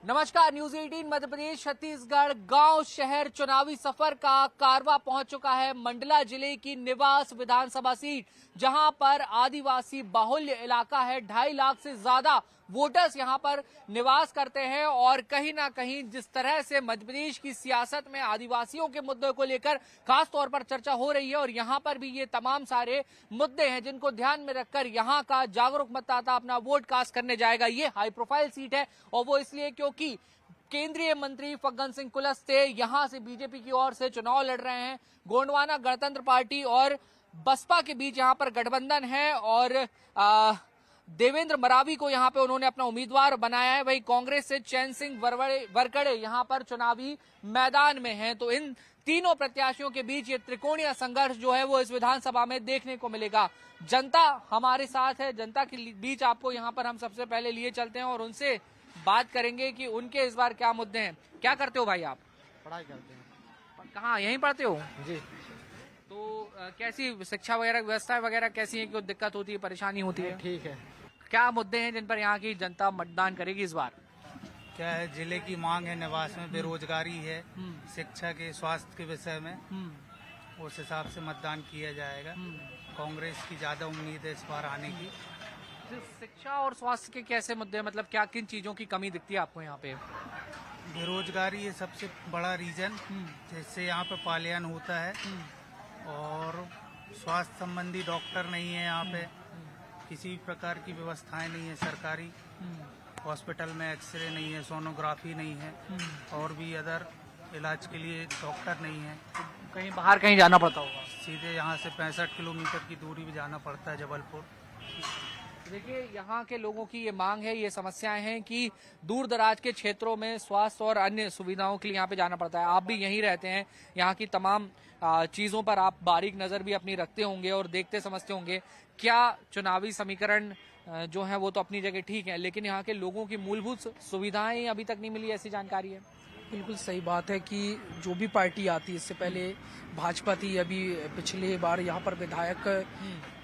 नमस्कार, न्यूज 18 मध्य प्रदेश छत्तीसगढ़ गांव शहर चुनावी सफर का कारवा पहुंच चुका है मंडला जिले की निवास विधानसभा सीट, जहां पर आदिवासी बाहुल्य इलाका है। 2.5 लाख से ज्यादा वोटर्स यहां पर निवास करते हैं और कहीं ना कहीं जिस तरह से मध्य प्रदेश की सियासत में आदिवासियों के मुद्दों को लेकर खास तौर पर चर्चा हो रही है और यहां पर भी ये तमाम सारे मुद्दे हैं जिनको ध्यान में रखकर यहां का जागरूक मतदाता अपना वोट कास्ट करने जाएगा। ये हाई प्रोफाइल सीट है और वो इसलिए क्योंकि केंद्रीय मंत्री फग्गन सिंह कुलस्ते यहां से बीजेपी की ओर से चुनाव लड़ रहे हैं। गोंडवाना गणतंत्र पार्टी और बसपा के बीच यहां पर गठबंधन है और देवेंद्र मरावी को यहां पे उन्होंने अपना उम्मीदवार बनाया है। वही कांग्रेस से चैन सिंह वरकड़े यहां पर चुनावी मैदान में हैं। तो इन तीनों प्रत्याशियों के बीच ये त्रिकोणीय संघर्ष जो है वो इस विधानसभा में देखने को मिलेगा। जनता हमारे साथ है, जनता के बीच आपको यहां पर हम सबसे पहले लिए चलते हैं और उनसे बात करेंगे कि उनके इस बार क्या मुद्दे हैं। क्या करते हो भाई आप? पढ़ाई करते हैं। कहाँ, यहीं पढ़ते हो जी। तो कैसी शिक्षा वगैरह व्यवस्था वगैरह कैसी है? कोई दिक्कत होती है, परेशानी होती है? ठीक है। क्या मुद्दे हैं जिन पर यहाँ की जनता मतदान करेगी इस बार? क्या है, जिले की मांग है, निवास में बेरोजगारी है, शिक्षा के, स्वास्थ्य के विषय में, उस हिसाब से मतदान किया जाएगा। कांग्रेस की ज्यादा उम्मीद है इस बार आने की। शिक्षा और स्वास्थ्य के कैसे मुद्दे, मतलब क्या किन चीजों की कमी दिखती है आपको यहाँ पे? बेरोजगारी है सबसे बड़ा रीजन, जिससे यहाँ पे पलायन होता है। और स्वास्थ्य संबंधी डॉक्टर नहीं है यहाँ पे, किसी भी प्रकार की व्यवस्थाएं नहीं है सरकारी। हॉस्पिटल में एक्सरे नहीं है, सोनोग्राफी नहीं है, और भी अदर इलाज के लिए डॉक्टर नहीं है। कहीं बाहर कहीं जाना पड़ता होगा? सीधे यहाँ से 65 किलोमीटर की दूरी भी जाना पड़ता है, जबलपुर। देखिए, यहाँ के लोगों की ये मांग है, ये समस्याएं हैं कि दूर दराज के क्षेत्रों में स्वास्थ्य और अन्य सुविधाओं के लिए यहाँ पे जाना पड़ता है। आप भी यहीं रहते हैं, यहाँ की तमाम चीजों पर आप बारीक नजर भी अपनी रखते होंगे और देखते समझते होंगे। क्या चुनावी समीकरण जो है वो तो अपनी जगह ठीक है, लेकिन यहाँ के लोगों की मूलभूत सुविधाएं अभी तक नहीं मिली, ऐसी जानकारी है? बिल्कुल सही बात है कि जो भी पार्टी आती है, इससे पहले भाजपा थी, अभी पिछले बार यहाँ पर विधायक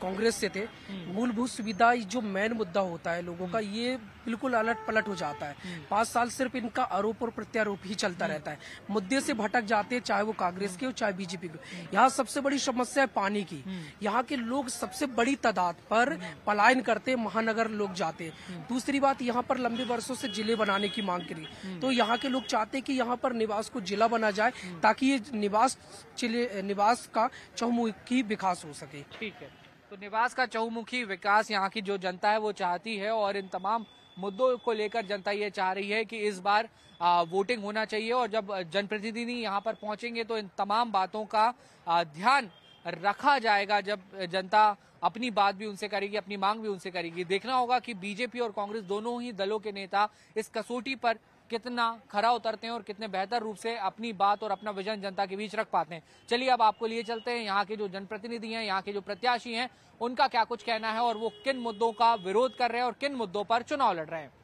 कांग्रेस से थे। मूलभूत सुविधा जो मेन मुद्दा होता है लोगों का, ये बिल्कुल अलट पलट हो जाता है। 5 साल सिर्फ इनका आरोप और प्रत्यारोप ही चलता रहता है, मुद्दे से भटक जाते हैं, चाहे वो कांग्रेस के हो चाहे बीजेपी के। यहाँ सबसे बड़ी समस्या है पानी की। यहाँ के लोग सबसे बड़ी तादाद पर पलायन करते, महानगर लोग जाते। दूसरी बात, यहाँ पर लंबे वर्षों से जिले बनाने की मांग करी, तो यहाँ के लोग चाहते कि यहाँ पर निवास को जिला बना जाए ताकि ये निवास का चहुमुखी विकास हो सके। ठीक है, तो निवास का चहुमुखी विकास यहाँ की जो जनता है वो चाहती है और इन तमाम मुद्दों को लेकर जनता ये चाह रही है कि इस बार वोटिंग होना चाहिए और जब जनप्रतिनिधि यहाँ पर पहुंचेंगे तो इन तमाम बातों का ध्यान रखा जाएगा। जब जनता अपनी बात भी उनसे करेगी, अपनी मांग भी उनसे करेगी। देखना होगा कि बीजेपी और कांग्रेस दोनों ही दलों के नेता इस कसौटी पर कितना खरा उतरते हैं और कितने बेहतर रूप से अपनी बात और अपना विजन जनता के बीच रख पाते हैं। चलिए अब आपको लिए चलते हैं यहाँ के जो जनप्रतिनिधि हैं, यहाँ के जो प्रत्याशी हैं, उनका क्या कुछ कहना है और वो किन मुद्दों का विरोध कर रहे हैं और किन मुद्दों पर चुनाव लड़ रहे हैं।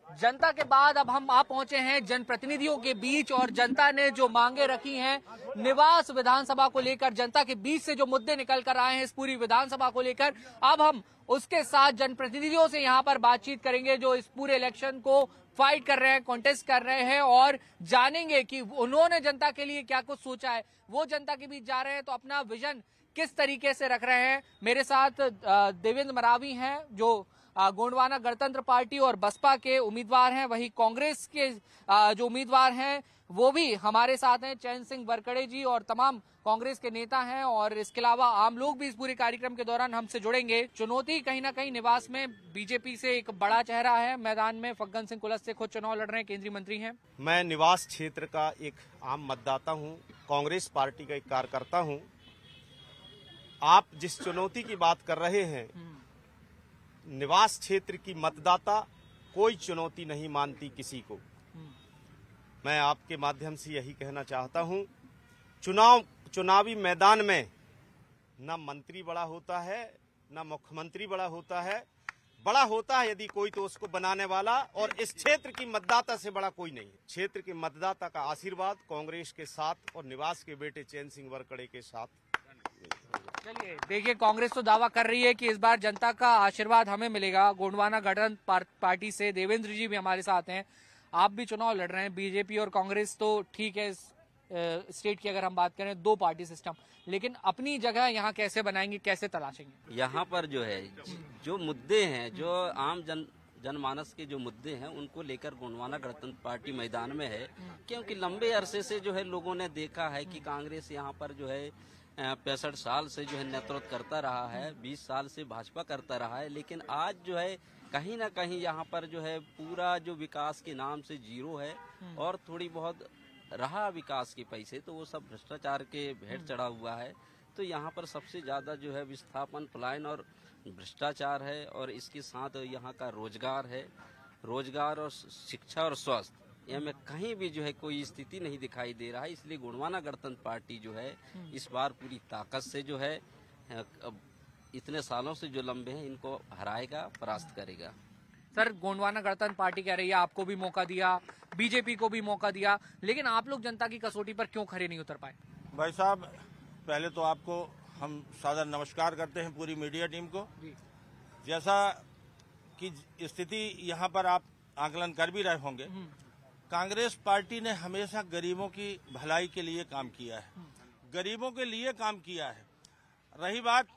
जनता के बाद अब हम आ पहुंचे हैं जनप्रतिनिधियों के बीच और जनता ने जो मांगे रखी हैं निवास विधानसभा को लेकर, जनता के बीच से जो मुद्दे निकल कर आए हैं इस पूरी विधानसभा को लेकर, अब हम उसके साथ जनप्रतिनिधियों से यहाँ पर बातचीत करेंगे जो इस पूरे इलेक्शन को फाइट कर रहे हैं, कॉन्टेस्ट कर रहे हैं, और जानेंगे कि उन्होंने जनता के लिए क्या कुछ सोचा है। वो जनता के बीच जा रहे हैं तो अपना विजन किस तरीके से रख रहे हैं। मेरे साथ देवेंद्र मरावी हैं जो गोंडवाना गणतंत्र पार्टी और बसपा के उम्मीदवार हैं, वही कांग्रेस के जो उम्मीदवार हैं वो भी हमारे साथ हैं, चैन सिंह वरकड़े जी, और तमाम कांग्रेस के नेता हैं और इसके अलावा आम लोग भी इस पूरे कार्यक्रम के दौरान हमसे जुड़ेंगे। चुनौती कहीं ना कहीं निवास में बीजेपी से एक बड़ा चेहरा है मैदान में, फग्गन सिंह कुलस्ते खुद चुनाव लड़ रहे हैं, केंद्रीय मंत्री हैं। मैं निवास क्षेत्र का एक आम मतदाता हूँ, कांग्रेस पार्टी का एक कार्यकर्ता हूँ। आप जिस चुनौती की बात कर रहे हैं, निवास क्षेत्र की मतदाता कोई चुनौती नहीं मानती किसी को। मैं आपके माध्यम से यही कहना चाहता हूं, चुनावी मैदान में न मंत्री बड़ा होता है, न मुख्यमंत्री बड़ा होता है। बड़ा होता है यदि कोई तो उसको बनाने वाला, और इस क्षेत्र की मतदाता से बड़ा कोई नहीं। क्षेत्र के मतदाता का आशीर्वाद कांग्रेस के साथ और निवास के बेटे चैन सिंह वरकड़े के साथ। चलिए देखिए, कांग्रेस तो दावा कर रही है कि इस बार जनता का आशीर्वाद हमें मिलेगा। गोंडवाना गठबंधन पार्टी से देवेंद्र जी भी हमारे साथ हैं। आप भी चुनाव लड़ रहे हैं। बीजेपी और कांग्रेस तो ठीक है, स्टेट की अगर हम बात करें, दो पार्टी सिस्टम, लेकिन अपनी जगह यहाँ कैसे बनाएंगे, कैसे तलाशेंगे? यहाँ पर जो है, जो मुद्दे हैं, जो आम जनमानस के जो मुद्दे हैं, उनको लेकर गोंडवाना गणतंत्र पार्टी मैदान में है। क्योंकि लंबे अरसे से जो है लोगों ने देखा है कि कांग्रेस यहाँ पर जो है 65 साल से जो है नेतृत्व करता रहा है, 20 साल से भाजपा करता रहा है, लेकिन आज जो है कहीं ना कहीं यहाँ पर जो है पूरा जो विकास के नाम से जीरो है, और थोड़ी बहुत रहा विकास के पैसे तो वो सब भ्रष्टाचार के भेंट चढ़ा हुआ है। तो यहाँ पर सबसे ज्यादा जो है विस्थापन, पलायन और भ्रष्टाचार है, और इसके साथ यहाँ का रोजगार है। रोजगार और शिक्षा और स्वास्थ्य में कहीं भी जो है कोई स्थिति नहीं दिखाई दे रहा है। इसलिए गोंडवाना गणतंत्र पार्टी जो है इस बार पूरी ताकत से जो है इतने सालों से जो लंबे हैं इनको हराएगा, परास्त करेगा। सर, गोंडवाना गणतंत्र पार्टी कह रही है आपको भी मौका दिया, बीजेपी को भी मौका दिया, लेकिन आप लोग जनता की कसौटी पर क्यों खरे नहीं उतर पाए? भाई साहब, पहले तो आपको हम सादर नमस्कार करते हैं, पूरी मीडिया टीम को। जैसा कि स्थिति यहाँ पर आप आकलन कर भी रहे होंगे, कांग्रेस पार्टी ने हमेशा गरीबों की भलाई के लिए काम किया है, गरीबों के लिए काम किया है। रही बात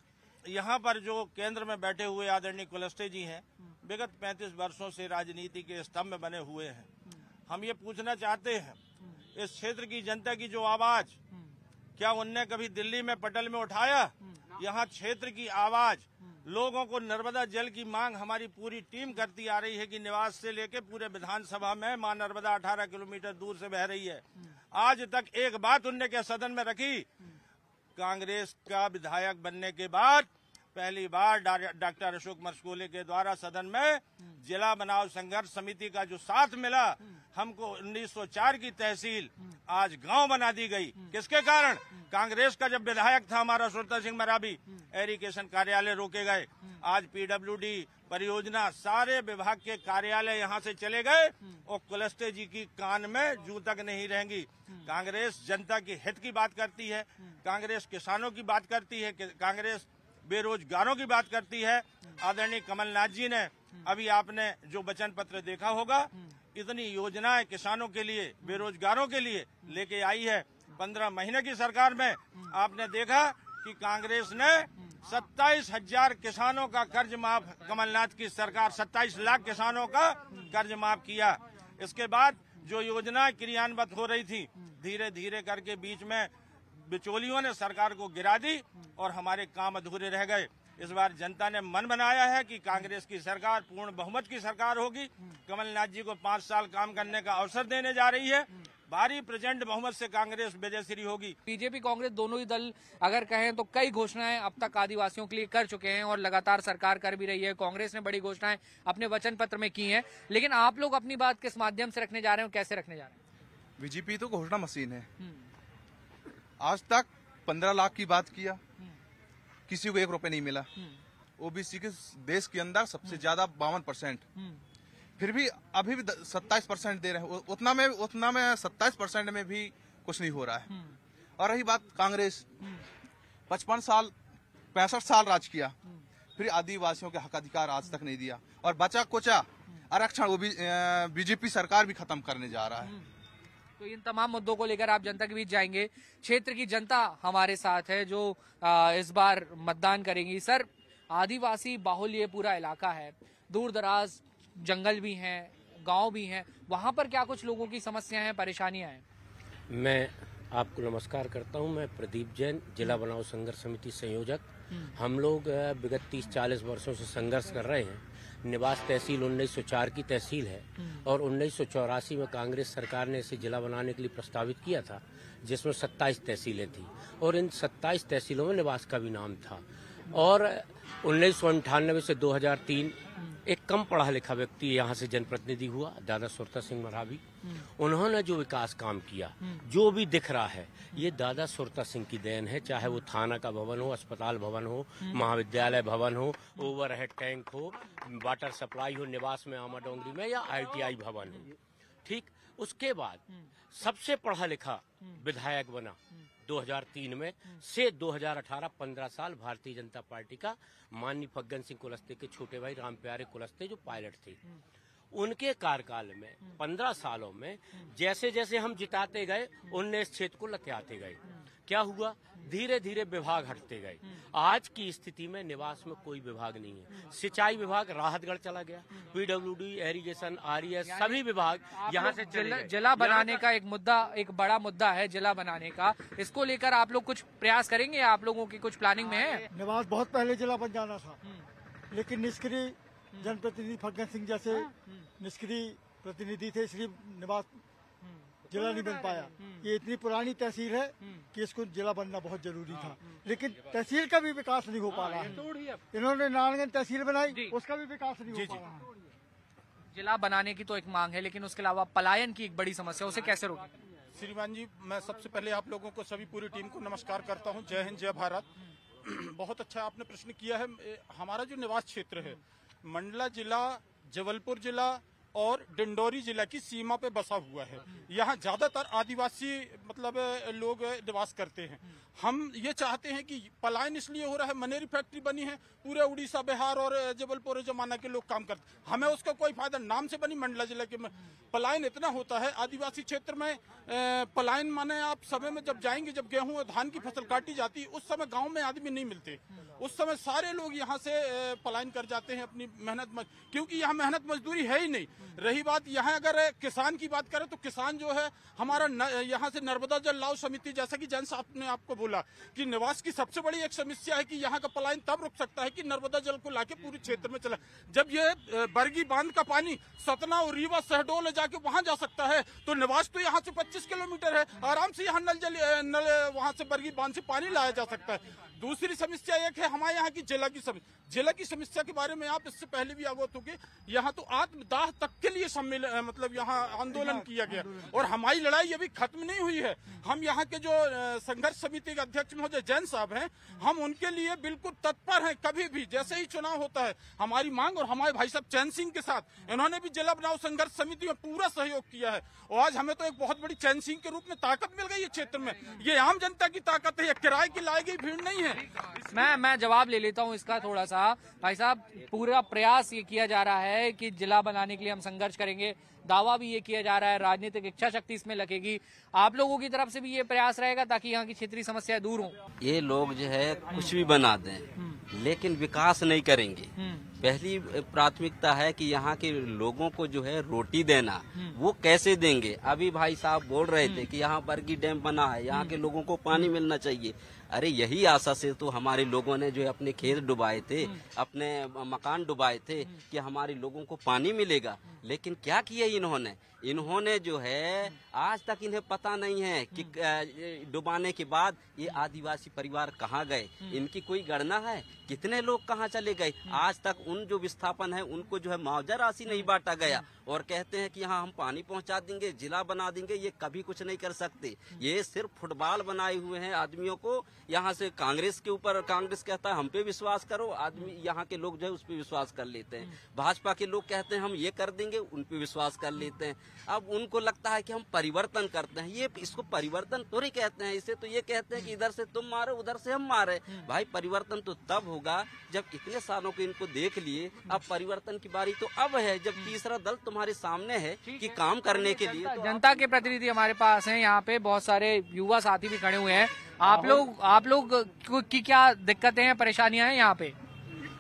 यहाँ पर जो केंद्र में बैठे हुए आदरणीय कुलस्ते जी हैं, विगत 35 वर्षों से राजनीति के स्तंभ में बने हुए हैं। हम ये पूछना चाहते हैं, इस क्षेत्र की जनता की जो आवाज, क्या उनने कभी दिल्ली में पटल में उठाया? यहाँ क्षेत्र की आवाज, लोगों को नर्मदा जल की मांग हमारी पूरी टीम करती आ रही है कि निवास से लेके पूरे विधानसभा में मां नर्मदा 18 किलोमीटर दूर से बह रही है। आज तक एक बात उनने क्या सदन में रखी? कांग्रेस का विधायक बनने के बाद पहली बार डॉक्टर अशोक मरस्कोले के द्वारा सदन में जिला बनाव संघर्ष समिति का जो साथ मिला, हमको 1904 की तहसील आज गांव बना दी गई। किसके कारण? कांग्रेस का जब विधायक था हमारा सुरता सिंह मरावी, एरिगेशन कार्यालय रोके गए। आज पीडब्ल्यूडी परियोजना, सारे विभाग के कार्यालय यहाँ से चले गए, और कुलस्ते जी की कान में जू तक नहीं रहेंगी। कांग्रेस जनता के हित की बात करती है, कांग्रेस किसानों की बात करती है, कांग्रेस बेरोजगारों की बात करती है। आदरणीय कमलनाथ जी ने अभी आपने जो वचन पत्र देखा होगा, इतनी योजनाएं किसानों के लिए, बेरोजगारों के लिए लेके आई है। 15 महीने की सरकार में आपने देखा कि कांग्रेस ने 27,000 किसानों का कर्ज माफ, कमलनाथ की सरकार 27 लाख किसानों का कर्ज माफ किया। इसके बाद जो योजनाएं क्रियान्वित हो रही थी, धीरे धीरे करके बीच में बिचौलियों ने सरकार को गिरा दी और हमारे काम अधूरे रह गए। इस बार जनता ने मन बनाया है कि कांग्रेस की सरकार पूर्ण बहुमत की सरकार होगी। कमलनाथ जी को 5 साल काम करने का अवसर देने जा रही है। भारी प्रचंड बहुमत से कांग्रेस विजयश्री होगी। बीजेपी कांग्रेस दोनों ही दल अगर कहें तो कई घोषणाएं अब तक आदिवासियों के लिए कर चुके हैं और लगातार सरकार कर भी रही है। कांग्रेस ने बड़ी घोषणाएं अपने वचन पत्र में की हैं, लेकिन आप लोग अपनी बात किस माध्यम से रखने जा रहे हो, कैसे रखने जा रहे हैं? बीजेपी तो घोषणा मशीन है। आज तक 15 लाख की बात किया, किसी को 1 रुपए नहीं मिला। ओबीसी के देश के अंदर सबसे ज्यादा 52%, फिर भी अभी भी 27% दे रहे हैं। उतना में 27% में भी कुछ नहीं हो रहा है। और रही बात कांग्रेस, 55 साल 65 साल राज किया, फिर आदिवासियों के हक अधिकार आज तक नहीं दिया, और बचा कुचा आरक्षण वो भी बीजेपी सरकार भी खत्म करने जा रहा है। तो इन तमाम मुद्दों को लेकर आप जनता के बीच जाएंगे। क्षेत्र की जनता हमारे साथ है जो इस बार मतदान करेंगी। सर, आदिवासी बाहुल्य ये पूरा इलाका है, दूर दराज जंगल भी हैं, गांव भी हैं, वहां पर क्या कुछ लोगों की समस्याएं हैं, परेशानियां हैं? मैं आपको नमस्कार करता हूं। मैं प्रदीप जैन, जिला बनाव संघर्ष समिति संयोजक। हम लोग विगत 30-40 वर्षों से संघर्ष कर रहे हैं। निवास तहसील 1904 की तहसील है, और 1984 में कांग्रेस सरकार ने इसे जिला बनाने के लिए प्रस्तावित किया था, जिसमें 27 तहसीलें थी, और इन 27 तहसीलों में निवास का भी नाम था। और 1998 से 2003 एक कम पढ़ा लिखा व्यक्ति यहाँ से जनप्रतिनिधि हुआ, दादा सुरता सिंह मरावी। उन्होंने जो विकास काम किया, जो भी दिख रहा है, ये दादा सुरता सिंह की देन है। चाहे वो थाना का भवन हो, अस्पताल भवन हो, महाविद्यालय भवन हो, ओवरहेड टैंक हो, वाटर सप्लाई हो निवास में आमा डोंगरी में, या ITI भवन हो। ठीक, उसके बाद सबसे पढ़ा लिखा विधायक बना 2003 में से 2018 15 साल भारतीय जनता पार्टी का माननीय फग्गन सिंह कुलस्ते के छोटे भाई रामप्यारे कुलस्ते जो पायलट थे। उनके कार्यकाल में 15 सालों में जैसे जैसे हम जिताते गए उनने इस क्षेत्र को लत्याते गए। क्या हुआ, धीरे धीरे विभाग हटते गए। आज की स्थिति में निवास में कोई विभाग नहीं है। सिंचाई विभाग राहतगढ़ चला गया, पीडब्ल्यूडी, इरिगेशन, आरईएस सभी विभाग यहाँ से जिला बनाने का एक मुद्दा, एक बड़ा मुद्दा है जिला बनाने का। इसको लेकर आप लोग कुछ प्रयास करेंगे? आप लोगों की कुछ प्लानिंग में है? निवास बहुत पहले जिला बन जाना था, लेकिन निष्क्रिय जनप्रतिनिधि फग्गन सिंह जैसे निष्क्रिय प्रतिनिधि थे, इसलिए निवास जिला नहीं बन पाया। ये इतनी पुरानी तहसील है कि इसको जिला बनना बहुत जरूरी था, लेकिन तहसील का भी विकास नहीं हो पा रहा है। इन्होंने नारायणगंज तहसील बनाई, उसका भी विकास नहीं हो पा रहा है। जिला बनाने की तो एक मांग है, लेकिन उसके अलावा पलायन की एक बड़ी समस्या, उसे कैसे रोकें? श्रीमान जी, मैं सबसे पहले आप लोगों को, सभी पूरी टीम को नमस्कार करता हूं। जय हिंद, जय भारत। बहुत अच्छा आपने प्रश्न किया है। हमारा जो निवास क्षेत्र है मंडला जिला, जबलपुर जिला और डिंडोरी जिला की सीमा पे बसा हुआ है। यहाँ ज्यादातर आदिवासी मतलब लोग निवास करते हैं। हम ये चाहते हैं कि पलायन इसलिए हो रहा है, मनेरी फैक्ट्री बनी है, पूरे उड़ीसा, बिहार और जबलपुर जमाना के लोग काम करते, हमें उसका कोई फायदा, नाम से बनी मंडला जिला के पलायन इतना होता है। आदिवासी क्षेत्र में पलायन माने आप समय में जब जाएंगे, जब गेहूं और धान की फसल काटी जाती है, उस समय गाँव में आदमी नहीं मिलते, उस समय सारे लोग यहाँ से पलायन कर जाते हैं अपनी मेहनत, क्योंकि यहाँ मेहनत मजदूरी है ही नहीं। रही बात यहाँ अगर किसान की बात करें तो किसान जो है हमारा यहाँ से नर्मदा जल लाभ समिति, जैसा कि जैन साहब ने आपको बोला कि निवास की सबसे बड़ी एक समस्या है कि यहाँ का पलायन तब रुक सकता है कि नर्मदा जल को लाके पूरे क्षेत्र में चला। जब ये बरगी बांध का पानी सतना और रीवा शहडोल जाके वहां जा सकता है, तो निवास तो यहाँ से 25 किलोमीटर है, आराम से यहाँ नल वहां से बरगी बांध से पानी लाया जा सकता है। दूसरी समस्या एक है हमारे यहाँ की जिला की समस्या के बारे में आप इससे पहले भी अवगत होंगे। यहाँ तो आत्मदाह तक के लिए सम्मेलन मतलब यहाँ आंदोलन किया गया और हमारी लड़ाई अभी खत्म नहीं हुई है। हम यहाँ के जो संघर्ष समिति के अध्यक्ष महोदय जैन साहब हैं, हम उनके लिए बिल्कुल तत्पर हैं। कभी भी जैसे ही चुनाव होता है हमारी मांग, और हमारे भाई साहब चैन सिंह के साथ इन्होंने भी जिला बनाओ संघर्ष समिति में पूरा सहयोग किया है और आज हमें तो एक बहुत बड़ी चैन सिंह के रूप में ताकत मिल गई है क्षेत्र में। ये आम जनता की ताकत है, ये किराए की लाई गई भीड़ नहीं है। मैं जवाब ले लेता हूं इसका थोड़ा सा। भाई साहब, पूरा प्रयास ये किया जा रहा है कि जिला बनाने के लिए हम संघर्ष करेंगे, दावा भी ये किया जा रहा है, राजनीतिक इच्छा शक्ति इसमें लगेगी। आप लोगों की तरफ से भी ये प्रयास रहेगा ताकि यहाँ की क्षेत्रीय समस्याएं दूर हों? ये लोग जो है कुछ भी बना दें लेकिन विकास नहीं करेंगे। पहली प्राथमिकता है कि यहाँ के लोगों को जो है रोटी देना, वो कैसे देंगे? अभी भाई साहब बोल रहे थे कि यहाँ बरगी डैम बना है, यहाँ के लोगों को पानी मिलना चाहिए। अरे यही आशा से तो हमारे लोगों ने जो है अपने खेत डुबाए थे, अपने मकान डुबाए थे कि हमारे लोगों को पानी मिलेगा। लेकिन क्या किया इन्होंने जो है आज तक इन्हें पता नहीं है कि डुबाने के बाद ये आदिवासी परिवार कहाँ गए, इनकी कोई गणना है? कितने लोग कहाँ चले गए? आज तक उन जो विस्थापन है उनको जो है मुआवजा राशि नहीं बांटा गया और कहते हैं कि यहाँ हम पानी पहुँचा देंगे, जिला बना देंगे। ये कभी कुछ नहीं कर सकते। ये सिर्फ फुटबॉल बनाए हुए हैं आदमियों को। यहाँ से कांग्रेस के ऊपर, कांग्रेस कहता है हम पे विश्वास करो, आदमी यहाँ के लोग जो है उस पर विश्वास कर लेते हैं। भाजपा के लोग कहते हैं हम ये कर देंगे, उन पे विश्वास कर लेते हैं। अब उनको लगता है कि हम परिवर्तन करते हैं। ये इसको परिवर्तन थोड़ी कहते हैं, इसे तो ये कहते हैं कि इधर से तुम मारे, उधर से हम मारे। भाई परिवर्तन तो तब होगा जब इतने सालों को इनको देख लिए, अब परिवर्तन की बारी तो अब है जब तीसरा दल तुम्हारे सामने है कि काम करने के लिए। जनता के प्रतिनिधि हमारे पास हैं, यहाँ पे बहुत सारे युवा साथी भी खड़े हुए हैं। आप लोग की क्या दिक्कतें हैं, परेशानियां हैं यहाँ पे?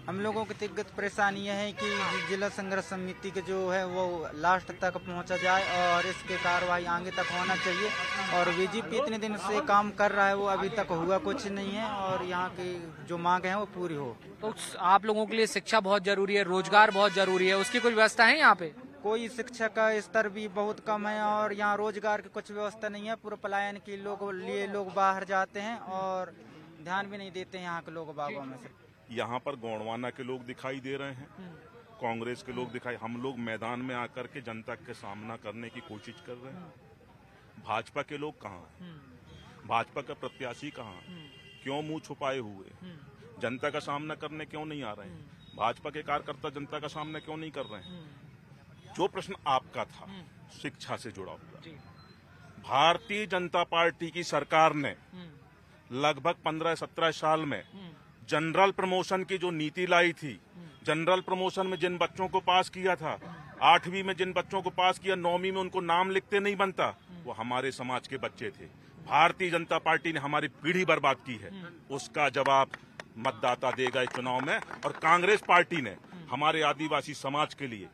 हम लोगों की दिक्कत परेशानी यह है कि जिला संघर्ष समिति के जो है वो लास्ट तक पहुंचा जाए और इसके कार्रवाई आगे तक होना चाहिए। और बीजेपी इतने दिन से काम कर रहा है, वो अभी तक हुआ कुछ नहीं है और यहाँ की जो मांग है वो पूरी हो। तो आप लोगों के लिए शिक्षा बहुत जरूरी है, रोजगार बहुत जरूरी है, उसकी कोई व्यवस्था है यहाँ पे? कोई शिक्षा का स्तर भी बहुत कम है और यहाँ रोजगार की कुछ व्यवस्था नहीं है। पूरा पलायन के लोग बाहर जाते हैं और ध्यान भी नहीं देते हैं यहाँ के लोग बागों में से। यहाँ पर गोंडवाना के लोग दिखाई दे रहे हैं, कांग्रेस के लोग दिखाई, हम लोग मैदान में आकर के जनता के सामना करने की कोशिश कर रहे हैं। भाजपा के लोग कहाँ हैं? भाजपा का प्रत्याशी कहाँ है? क्यों मुंह छुपाए हुए? जनता का सामना करने क्यों नहीं आ रहे हैं? भाजपा के कार्यकर्ता जनता का सामना क्यों नहीं कर रहे हैं? जो प्रश्न आपका था शिक्षा से जुड़ा हुआ, भारतीय जनता पार्टी की सरकार ने लगभग 15-17 साल में जनरल प्रमोशन की जो नीति लाई थी, जनरल प्रमोशन में जिन बच्चों को पास किया था, 8वीं में जिन बच्चों को पास किया, 9वीं में उनको नाम लिखते नहीं बनता, वो हमारे समाज के बच्चे थे। भारतीय जनता पार्टी ने हमारी पीढ़ी बर्बाद की है, उसका जवाब मतदाता देगा इस चुनाव में। और कांग्रेस पार्टी ने हमारे आदिवासी समाज के लिए,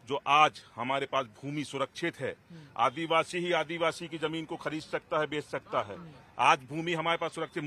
जो आज हमारे पास भूमि सुरक्षित है, आदिवासी ही आदिवासी की जमीन को खरीद सकता है, बेच सकता है, आज भूमि हमारे पास सुरक्षित